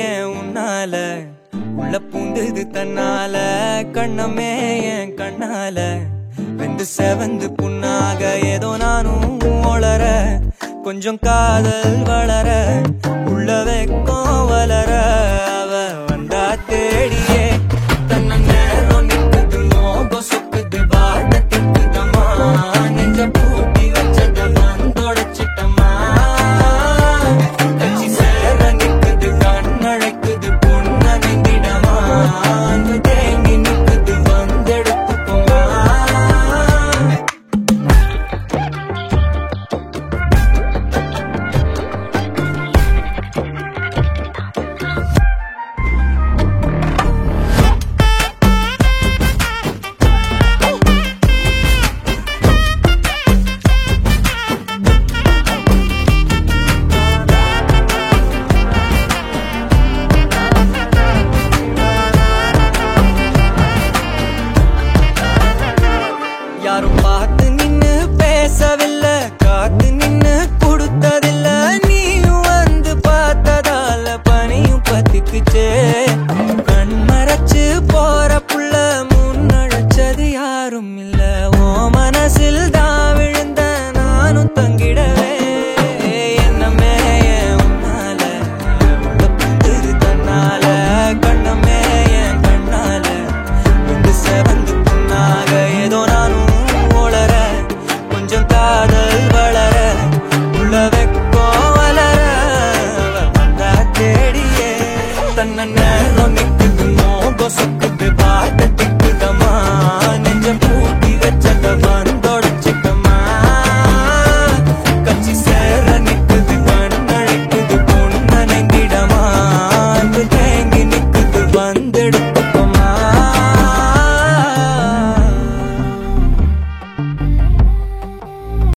ஏன் உன்னால உள்ள பூந்தது தன்னால கண்ணமே என் கண்ணால வெந்து செவந்து புண்ணாக ஏதோ நானும் ஒளர கொஞ்சம் காதல் வளர உள்ள வெக்கம் வளர அவ வந்தா தேடியே தன்ன நேரம் நிக்குது மோகம் சொக்குது வார்த்தை திக்குதம்மா நெஞ்ச பூட்டி வச்சத வந்தொடச்சிட்டம்மா கட்சி சேர நிக்குது கண்ணழைக்குது பொண்ண நிந்திடமா அங்கு தேங்கி நிக்குது வந்தெடுத்துக்கோமா யாரும் பார்த்து நின்னு பேசவில்லை காத்து நின்னு கொடுத்ததில்ல நீயும் வந்து பார்த்ததால பனியும் பத்திக்குச்சே